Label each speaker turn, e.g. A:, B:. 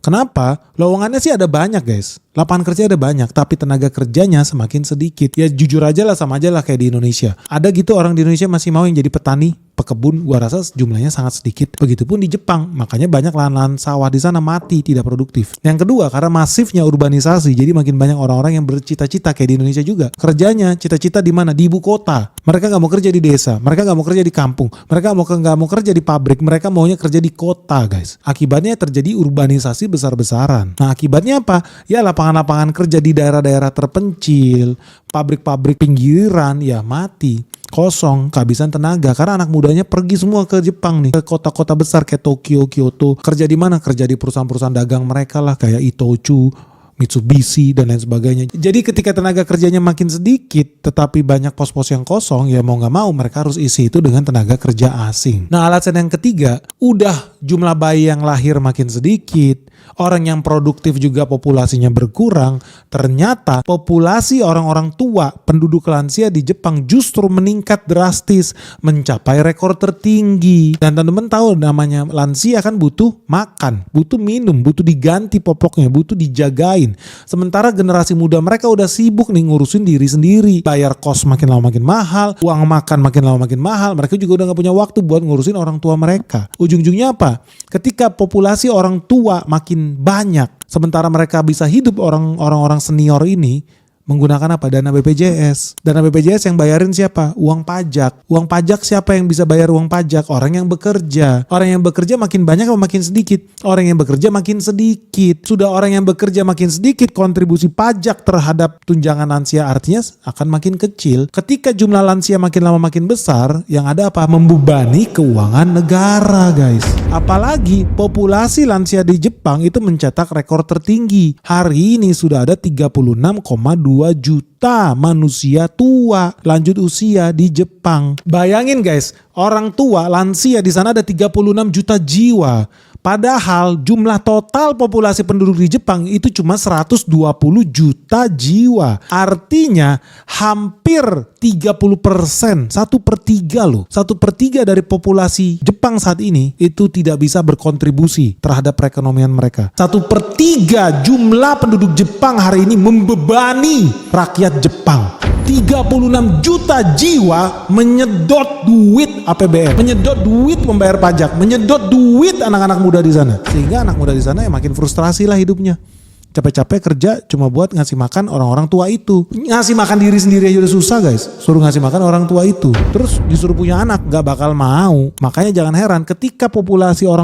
A: Kenapa? Lowongannya sih ada banyak guys. Lapangan kerja ada banyak, tapi tenaga kerjanya semakin sedikit. Ya jujur aja lah, sama aja lah kayak di Indonesia. Ada gitu orang di Indonesia masih mau yang jadi petani, pekebun, gua rasa jumlahnya sangat sedikit. Begitupun di Jepang, makanya banyak lahan-lahan sawah di sana mati, tidak produktif. Yang kedua, karena masifnya urbanisasi, jadi makin banyak orang-orang yang bercita-cita kayak di Indonesia juga. Kerjanya, cita-cita di mana? Di ibu kota. Mereka nggak mau kerja di desa, mereka nggak mau kerja di kampung, mereka nggak mau kerja di pabrik, mereka maunya kerja di kota, guys. Akibatnya terjadi urbanisasi besar-besaran. Nah, akibatnya apa? Ya lapangan-lapangan kerja di daerah-daerah terpencil, pabrik-pabrik pinggiran, ya mati. Kosong, kehabisan tenaga karena anak mudanya pergi semua ke Jepang nih, ke kota-kota besar kayak Tokyo, Kyoto. Kerja di mana? Kerja di perusahaan-perusahaan dagang mereka lah, kayak Itochu, Mitsubishi dan lain sebagainya. Jadi ketika tenaga kerjanya makin sedikit tetapi banyak pos-pos yang kosong, ya mau gak mau mereka harus isi itu dengan tenaga kerja asing. Nah, alasan yang ketiga, udah jumlah bayi yang lahir makin sedikit, orang yang produktif juga populasinya berkurang, ternyata populasi orang-orang tua, penduduk lansia di Jepang justru meningkat drastis, mencapai rekor tertinggi. Dan teman-teman tahu namanya lansia kan butuh makan, butuh minum, butuh diganti popoknya, butuh dijagain. Sementara generasi muda mereka udah sibuk nih ngurusin diri sendiri. Bayar kos makin lama makin mahal, uang makan makin lama makin mahal. Mereka juga udah gak punya waktu buat ngurusin orang tua mereka. Ujung-ujungnya apa? Ketika populasi orang tua makin banyak, sementara mereka bisa hidup orang-orang senior ini menggunakan apa? Dana BPJS. Dana BPJS yang bayarin siapa? Uang pajak. Uang pajak siapa yang bisa bayar uang pajak? Orang yang bekerja. Orang yang bekerja makin banyak atau makin sedikit? Orang yang bekerja makin sedikit. Sudah orang yang bekerja makin sedikit, kontribusi pajak terhadap tunjangan lansia artinya akan makin kecil. Ketika jumlah lansia makin lama makin besar, yang ada apa? Membebani keuangan negara, guys. Apalagi populasi lansia di Jepang itu mencetak rekor tertinggi. Hari ini sudah ada 36,2 juta manusia tua lanjut usia di Jepang. Bayangin guys, orang tua lansia di sana ada 36 juta jiwa. Padahal jumlah total populasi penduduk di Jepang itu cuma 120 juta jiwa. Artinya hampir 30%, 1/3 loh. 1/3 dari populasi Jepang saat ini itu tidak bisa berkontribusi terhadap perekonomian mereka. 1/3 jumlah penduduk Jepang hari ini membebani rakyat Jepang. 36 juta jiwa menyedot duit APBN, menyedot duit membayar pajak, menyedot duit anak-anak muda di sana. Sehingga anak muda di sana ya makin frustrasi lah hidupnya. Capek-capek kerja cuma buat ngasih makan orang-orang tua itu. Ngasih makan diri sendiri aja udah susah guys. Suruh ngasih makan orang tua itu. Terus disuruh punya anak, gak bakal mau. Makanya jangan heran ketika populasi orang